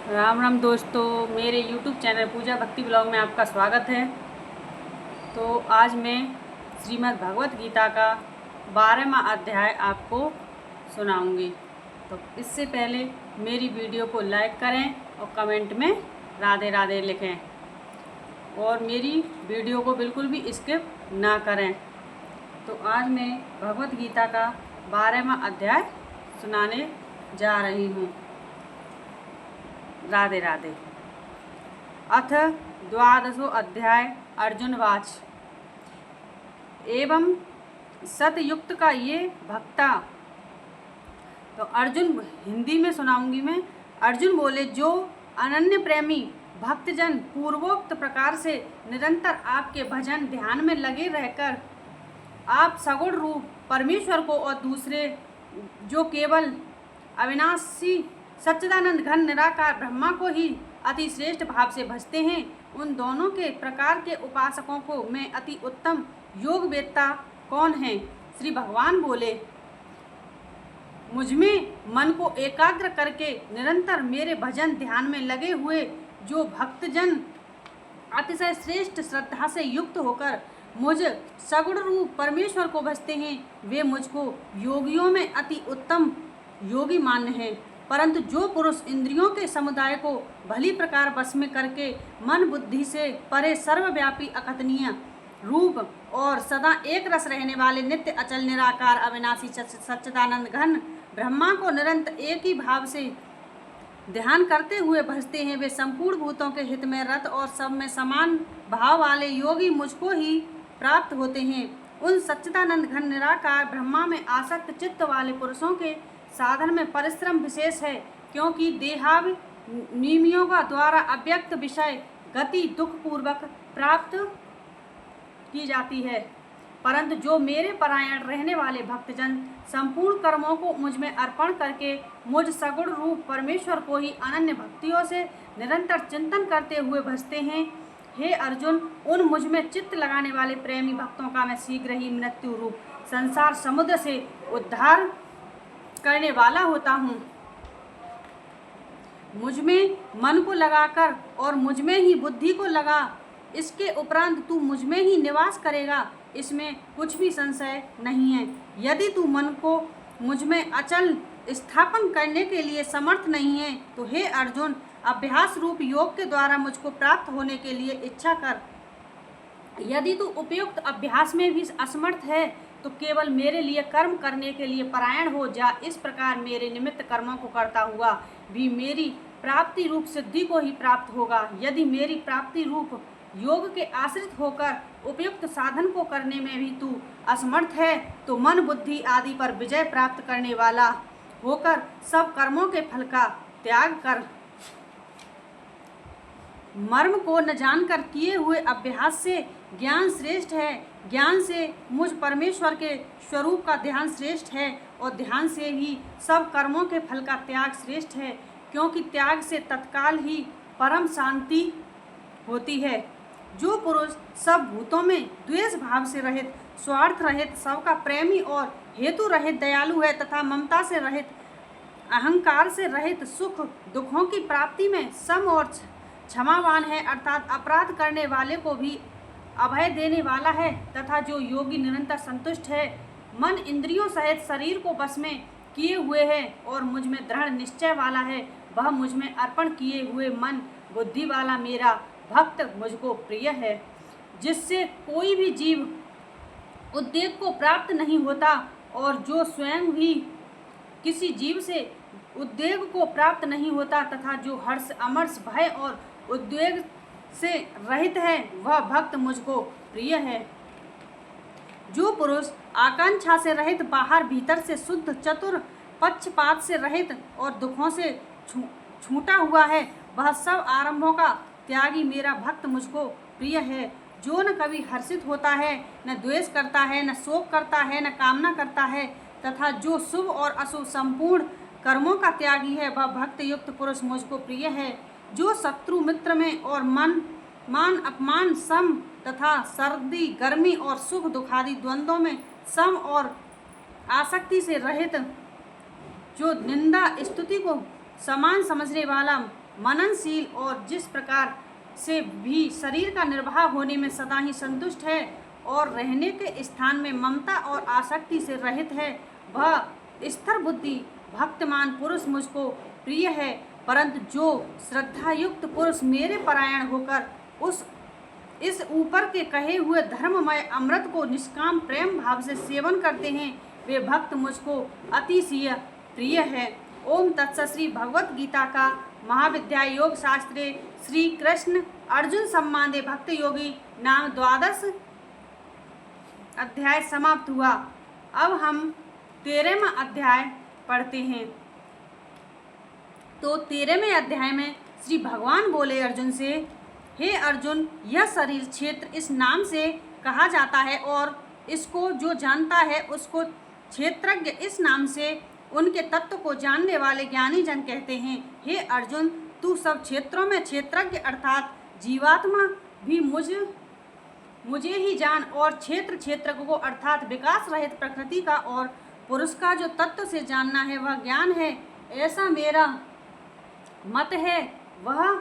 राम राम दोस्तों, मेरे YouTube channel पूजा भक्ति ब्लॉग में आपका स्वागत है। तो आज मैं श्रीमद् भगवत गीता का 12वां अध्याय आपको सुनाऊंगी। तो इससे पहले मेरी वीडियो को लाइक करें और कमेंट में राधे राधे लिखें और मेरी वीडियो को बिल्कुल भी स्किप ना करें। तो आज मैं भगवत गीता का 12वां अध्याय सुनाने जा रही हूँ। राधे राधे। अथ द्वादशो अध्याय। अर्जुनवाच एवं सतयुक्त का ये भक्ता। तो अर्जुन, हिंदी में सुनाऊंगी मैं। अर्जुन बोले, जो अनन्य प्रेमी भक्तजन पूर्वोक्त प्रकार से निरंतर आपके भजन ध्यान में लगे रहकर आप सगुण रूप परमेश्वर को और दूसरे जो केवल अविनाशी सच्चिदानंद घन निराकार ब्रह्मा को ही अति श्रेष्ठ भाव से भजते हैं, उन दोनों के प्रकार के उपासकों को मैं अति उत्तम योग वेत्ता कौन है? श्री भगवान बोले, मुझमें मन को एकाग्र करके निरंतर मेरे भजन ध्यान में लगे हुए जो भक्तजन अतिशय श्रेष्ठ श्रद्धा से युक्त होकर मुझ सगुण रूप परमेश्वर को भजते हैं, वे मुझको योगियों में अति उत्तम योगी मान्य हैं। परंतु जो पुरुष इंद्रियों के समुदाय को भली प्रकार वश में करके मन बुद्धि से परे सर्वव्यापी अकथनीय रूप और सदा एक रस रहने वाले नित्य अचल निराकार अविनाशी सच्चिदानंद घन ब्रह्मा को निरंतर एक ही भाव से ध्यान करते हुए भजते हैं, वे संपूर्ण भूतों के हित में रत और सब में समान भाव वाले योगी मुझको ही प्राप्त होते हैं। उन सच्चिदानंद घन निराकार ब्रह्मा में आसक्त चित्त वाले पुरुषों के साधन में परिश्रम विशेष है, क्योंकि देहाभिनियमों का द्वारा अव्यक्त विषय गति दुख पूर्वक प्राप्त की जाती है। परंतु जो मेरे परायण रहने वाले भक्तजन संपूर्ण कर्मों को मुझ में अर्पण करके मुझ सगुण रूप परमेश्वर को ही अनन्य भक्तियों से निरंतर चिंतन करते हुए भजते हैं, हे अर्जुन, उन मुझ में चित्त लगाने वाले प्रेमी भक्तों का मैं शीघ्र ही मृत्यु रूप संसार समुद्र से उद्धार करने वाला होता हूँ। मुझ में मन को लगाकर और मुझ में ही बुद्धि को लगा, इसके उपरांत तू मुझ में ही निवास करेगा, इसमें कुछ भी संशय नहीं है। यदि तू मन को मुझ में अचल स्थापन करने के लिए समर्थ नहीं है तो हे अर्जुन, अभ्यास रूप योग के द्वारा मुझको प्राप्त होने के लिए इच्छा कर। यदि तू उपयुक्त अभ्यास में भी असमर्थ है तो केवल मेरे लिए कर्म करने के लिए परायण हो जा। इस प्रकार मेरे निमित्त कर्मों को करता हुआ भी मेरी प्राप्ति रूप सिद्धि को ही प्राप्त होगा। यदि मेरी प्राप्ति रूप योग के आश्रित होकर उपयुक्त साधन को करने में भी तू असमर्थ है तो मन बुद्धि आदि पर विजय प्राप्त करने वाला होकर सब कर्मों के फल का त्याग कर। मर्म को न जानकर किए हुए अभ्यास से ज्ञान श्रेष्ठ है, ज्ञान से मुझ परमेश्वर के स्वरूप का ध्यान श्रेष्ठ है और ध्यान से ही सब कर्मों के फल का त्याग श्रेष्ठ है, क्योंकि त्याग से तत्काल ही परम शांति होती है। जो पुरुष सब भूतों में द्वेष भाव से रहित, स्वार्थ रहित, सबका प्रेमी और हेतु रहित दयालु है तथा ममता से रहित, अहंकार से रहित, सुख दुखों की प्राप्ति में सम और क्षमावान है, अर्थात अपराध करने वाले को भी अभय देने वाला है, तथा जो योगी निरंतर संतुष्ट है, मन इंद्रियों सहित शरीर को बस में किए हुए है और मुझ में दृढ़ निश्चय वाला है, वह मुझ में अर्पण किए हुए मन बुद्धि वाला मेरा भक्त मुझको प्रिय है। जिससे कोई भी जीव उद्वेग को प्राप्त नहीं होता और जो स्वयं भी किसी जीव से उद्वेग को प्राप्त नहीं होता तथा जो हर्ष अमर्ष भय और उद्वेग से रहित है, वह भक्त मुझको प्रिय है। जो पुरुष आकांक्षा से रहित, बाहर भीतर से शुद्ध, चतुर, पक्षपात से रहित और दुखों से छूटा हुआ है, वह सब आरंभों का त्यागी मेरा भक्त मुझको प्रिय है। जो न कभी हर्षित होता है, न द्वेष करता है, न शोक करता है, न कामना करता है, तथा जो शुभ और अशुभ संपूर्ण कर्मों का त्यागी है, वह भक्त युक्त पुरुष मुझको प्रिय है। जो शत्रु मित्र में और मान अपमान सम तथा सर्दी गर्मी और सुख दुखादि द्वंद्वों में सम और आसक्ति से रहित, जो निंदा स्तुति को समान समझने वाला मननशील और जिस प्रकार से भी शरीर का निर्वाह होने में सदा ही संतुष्ट है और रहने के स्थान में ममता और आसक्ति से रहित है, वह स्थिर बुद्धि भक्तमान पुरुष मुझको प्रिय है। परंतु जो श्रद्धायुक्त पुरुष मेरे परायण होकर इस ऊपर के कहे हुए धर्ममय अमृत को निष्काम प्रेम भाव से सेवन करते हैं, वे भक्त मुझको अतिशय प्रिय है। ओम तत्सत। श्री भगवत गीता का महाविद्याय योग शास्त्रे श्री कृष्ण अर्जुन संवादे भक्त योगी नाम 12 अध्याय समाप्त हुआ। अब हम 13वां अध्याय पढ़ते हैं। तो 13वें अध्याय में श्री भगवान बोले अर्जुन से, हे अर्जुन, यह शरीर क्षेत्र इस नाम से कहा जाता है और इसको जो जानता है उसको क्षेत्रज्ञ इस नाम से उनके तत्व को जानने वाले ज्ञानी जन कहते हैं। हे अर्जुन, तू सब क्षेत्रों में क्षेत्रज्ञ अर्थात जीवात्मा भी मुझे ही जान और क्षेत्र को अर्थात विकास रहित प्रकृति का और पुरुष का जो तत्व से जानना है वह ज्ञान है, ऐसा मेरा मत है। वह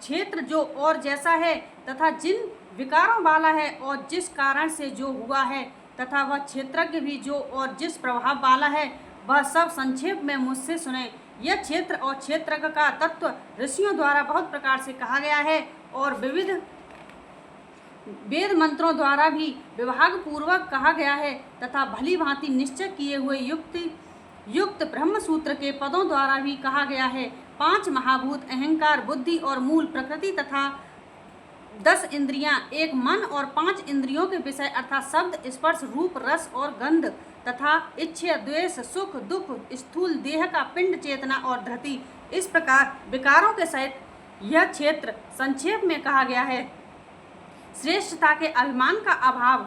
क्षेत्र जो और जैसा है तथा जिन विकारों वाला है और जिस कारण से जो हुआ है तथा वह क्षेत्रज्ञ भी जो और जिस प्रभाव वाला है, वह सब संक्षेप में मुझसे सुने। यह क्षेत्र और क्षेत्रज्ञ का तत्व ऋषियों द्वारा बहुत प्रकार से कहा गया है और विविध वेद मंत्रों द्वारा भी विभाग पूर्वक कहा गया है तथा भली भांति निश्चय किए हुए युक्त ब्रह्म सूत्र के पदों द्वारा भी कहा गया है। 5 महाभूत अहंकार, बुद्धि और मूल प्रकृति तथा 10 इंद्रियां, एक मन और 5 इंद्रियों के विषय अर्थात शब्द, स्पर्श, रूप, रस और गंध तथा इच्छा, द्वेष, सुख, दुख, स्थूल देह का पिंड, चेतना और धृति, इस प्रकार विकारों के सहित यह क्षेत्र संक्षेप में कहा गया है। श्रेष्ठता के अभिमान का अभाव,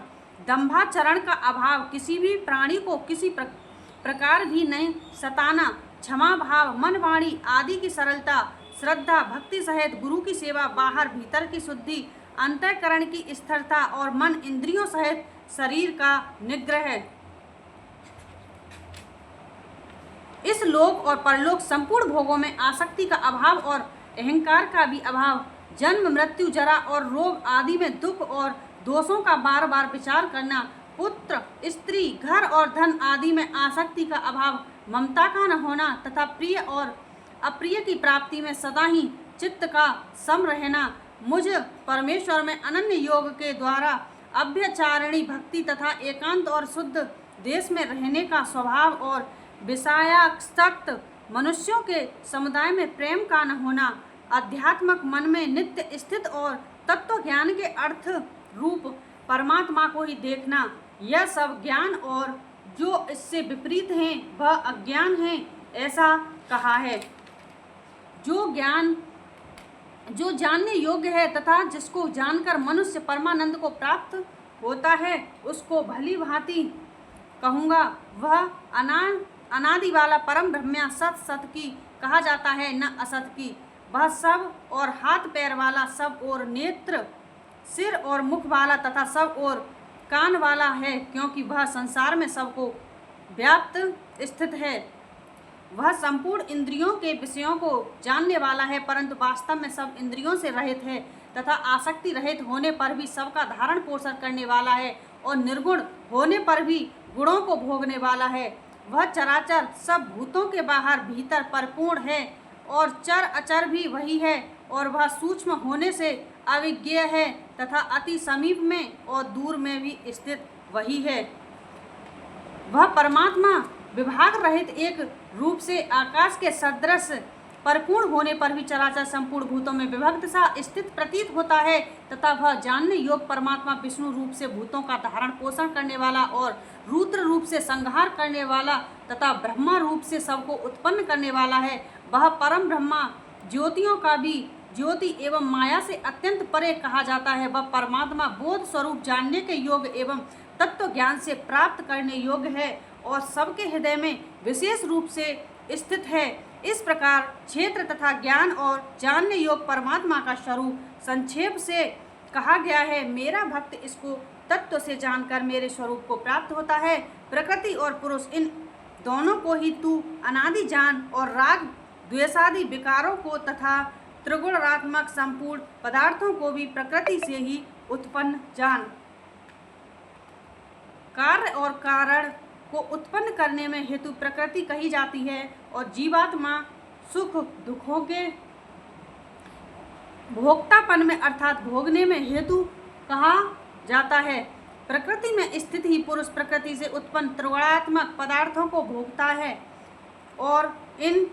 दंभाचरण का अभाव, किसी भी प्राणी को किसी प्रकार भी नहीं सताना, क्षमा भाव, मन वाणी आदि की सरलता, श्रद्धा भक्ति सहित गुरु की सेवा, बाहर भीतर की शुद्धि, अंतःकरण की स्थिरता और मन इंद्रियों सहित शरीर का निग्रह, इस लोक और परलोक संपूर्ण भोगों में आसक्ति का अभाव और अहंकार का भी अभाव, जन्म मृत्यु जरा और रोग आदि में दुख और दोषों का बार बार विचार करना, पुत्र स्त्री घर और धन आदि में आसक्ति का अभाव, ममता का न होना तथा प्रिय और अप्रिय की प्राप्ति में सदा ही चित्त का सम रहना, मुझ परमेश्वर में अनन्य योग के द्वारा अभ्यचारिणी भक्ति तथा एकांत और शुद्ध देश में रहने का स्वभाव और विषयासक्त मनुष्यों के समुदाय में प्रेम का न होना, आध्यात्मक मन में नित्य स्थित और तत्व ज्ञान के अर्थ रूप परमात्मा को ही देखना, यह सब ज्ञान और जो इससे विपरीत हैं वह अज्ञान है, ऐसा कहा है। जो जानने योग्य है तथा जिसको जानकर मनुष्य परमानंद को प्राप्त होता है उसको भली भांति कहूँगा। वह अनादि वाला परम ब्रह्म सत की कहा जाता है, न असत की। वह सब और हाथ पैर वाला, सब और नेत्र, सिर और मुख वाला तथा सब और कान वाला है, क्योंकि वह संसार में सबको व्याप्त स्थित है। वह संपूर्ण इंद्रियों के विषयों को जानने वाला है, परंतु वास्तव में सब इंद्रियों से रहित है तथा आसक्ति रहित होने पर भी सबका धारण पोषण करने वाला है और निर्गुण होने पर भी गुणों को भोगने वाला है। वह चराचर सब भूतों के बाहर भीतर परिपूर्ण है और चर अचर भी वही है, और वह सूक्ष्म होने से अविज्ञेय है तथा अति समीप में और दूर में भी स्थित वही है। वह परमात्मा विभाग रहित एक रूप से आकाश के सदृश परिपूर्ण होने पर भी चराचर संपूर्ण भूतों में विभक्त सा स्थित प्रतीत होता है तथा वह जानने योग्य परमात्मा विष्णु रूप से भूतों का धारण पोषण करने वाला और रुद्र रूप से संहार करने वाला तथा ब्रह्मा रूप से सबको उत्पन्न करने वाला है। वह परम ब्रह्मा ज्योतियों का भी ज्योति एवं माया से अत्यंत परे कहा जाता है। वह परमात्मा बोध स्वरूप जानने के योग्य एवं तत्व ज्ञान से प्राप्त करने योग्य है और सबके हृदय में विशेष रूप से स्थित है। इस प्रकार क्षेत्र तथा ज्ञान और जानने योग्य परमात्मा का स्वरूप संक्षेप से कहा गया है। मेरा भक्त इसको तत्व से जानकर मेरे स्वरूप को प्राप्त होता है। प्रकृति और पुरुष इन दोनों को ही तू अनादि जान और राग द्वेषादि विकारों को तथा त्रिगुणात्मक संपूर्ण पदार्थों को भी प्रकृति से ही उत्पन्न जान। कार्य और कारण को उत्पन्न करने में हेतु प्रकृति कही जाती है और जीवात्मा सुख दुखों के भोक्तापन में अर्थात भोगने में हेतु कहा जाता है। प्रकृति में स्थित ही पुरुष प्रकृति से उत्पन्न त्रिगुणात्मक पदार्थों को भोगता है और इन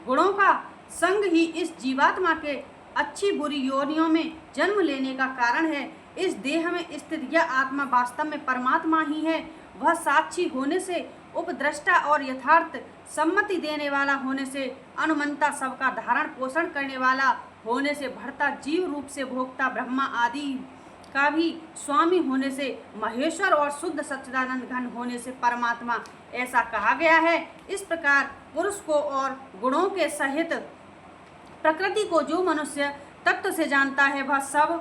गुणों का संग ही इस जीवात्मा के अच्छी बुरी योनियों में जन्म लेने का कारण है। इस देह में स्थित यह आत्मा वास्तव में परमात्मा ही है। वह साक्षी होने से, उपद्रष्टा और यथार्थ सम्मति देने वाला होने से, अनुमंता सबका धारण पोषण करने वाला होने से, भरता जीव रूप से भोक्ता ब्रह्मा आदि का भी स्वामी होने से, महेश्वर और शुद्ध सच्चिदानंद घन होने से परमात्मा ऐसा कहा गया है। इस प्रकार पुरुष को और गुणों के सहित प्रकृति को जो मनुष्य तत्व से जानता है वह सब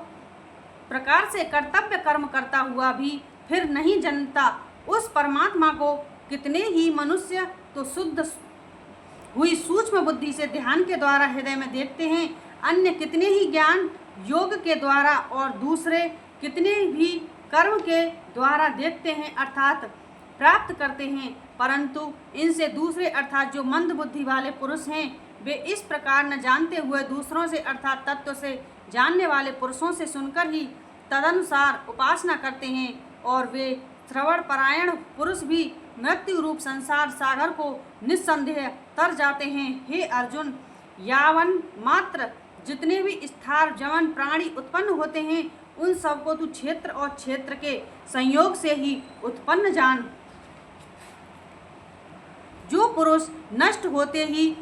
प्रकार से कर्तव्य कर्म करता हुआ भी फिर नहीं जानता। उस परमात्मा को कितने ही मनुष्य तो शुद्ध हुई सूक्ष्म बुद्धि से ध्यान के द्वारा हृदय में देखते हैं, अन्य कितने ही ज्ञान योग के द्वारा और दूसरे कितने भी कर्म के द्वारा देखते हैं अर्थात प्राप्त करते हैं। परंतु इनसे दूसरे अर्थात जो मंद बुद्धि वाले पुरुष हैं वे इस प्रकार न जानते हुए दूसरों से अर्थात तत्व से जानने वाले पुरुषों से सुनकर ही तदनुसार उपासना करते हैं और वे श्रवण परायण पुरुष भी मृत्यु रूप संसार सागर को निस्संदेह तर जाते हैं। हे अर्जुन, यावन मात्र जितने भी स्थार जवन प्राणी उत्पन्न होते हैं उन सबको तू क्षेत्र और क्षेत्र के संयोग से ही उत्पन्न जान। जो पुरुष नष्ट होते ही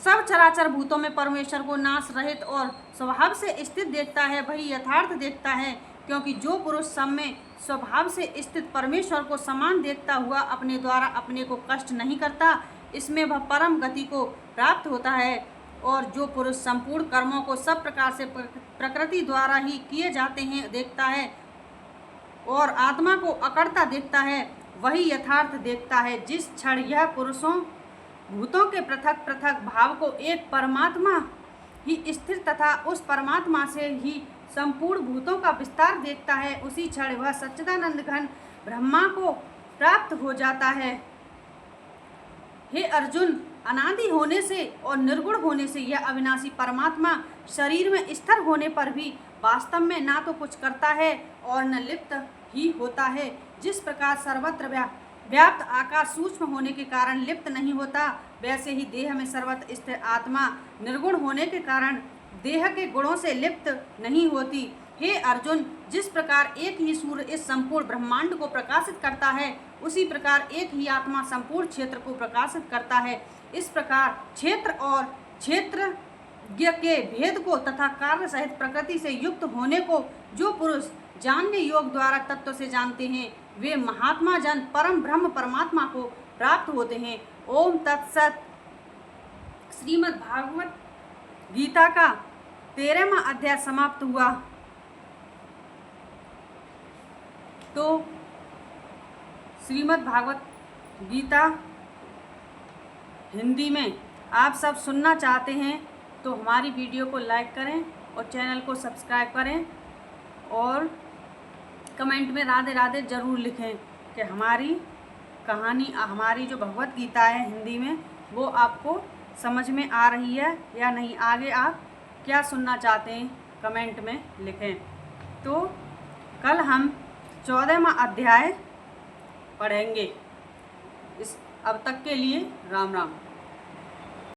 सब चराचर भूतों में परमेश्वर को नाश रहित और स्वभाव से स्थित देखता है वही यथार्थ देखता है, क्योंकि जो पुरुष सब में स्वभाव से स्थित परमेश्वर को समान देखता हुआ अपने द्वारा अपने को कष्ट नहीं करता, इसमें वह परम गति को प्राप्त होता है। और जो पुरुष संपूर्ण कर्मों को सब प्रकार से प्रकृति द्वारा ही किए जाते हैं देखता है और आत्मा को अकर्ता देखता है वही यथार्थ देखता है। जिस क्षण यह पुरुषों भूतों के पृथक पृथक भाव को एक परमात्मा ही स्थिर तथा उस परमात्मा से ही संपूर्ण भूतों का विस्तार देखता है, उसी क्षण वह सच्चिदानंद घन ब्रह्मा को प्राप्त हो जाता है। हे अर्जुन, अनादि होने से और निर्गुण होने से यह अविनाशी परमात्मा शरीर में स्थिर होने पर भी वास्तव में ना तो कुछ करता है और न लिप्त ही होता है। जिस प्रकार सर्वत्र व्याप्त आकाश सूक्ष्म होने के कारण लिप्त नहीं होता, वैसे ही देह में सर्वत्र स्थिर आत्मा निर्गुण होने के कारण देह के गुणों से लिप्त नहीं होती। हे अर्जुन, जिस प्रकार एक ही सूर्य इस संपूर्ण ब्रह्मांड को प्रकाशित करता है, उसी प्रकार एक ही आत्मा संपूर्ण क्षेत्र को प्रकाशित करता है। इस प्रकार क्षेत्र और क्षेत्रज्ञ के भेद को तथा कार्य सहित प्रकृति से युक्त होने को जो पुरुष जानने योग द्वारा तत्व से जानते हैं, वे महात्मा जन परम ब्रह्म परमात्मा को प्राप्त होते हैं। ओम तत्सत। श्रीमद् भागवत गीता का 13वां अध्याय समाप्त हुआ। तो श्रीमद् भागवत गीता हिंदी में आप सब सुनना चाहते हैं तो हमारी वीडियो को लाइक करें और चैनल को सब्सक्राइब करें और कमेंट में राधे राधे ज़रूर लिखें कि हमारी कहानी, हमारी जो भगवत गीता है हिंदी में, वो आपको समझ में आ रही है या नहीं। आगे आप क्या सुनना चाहते हैं कमेंट में लिखें। तो कल हम 14वां अध्याय पढ़ेंगे। अब तक के लिए राम राम।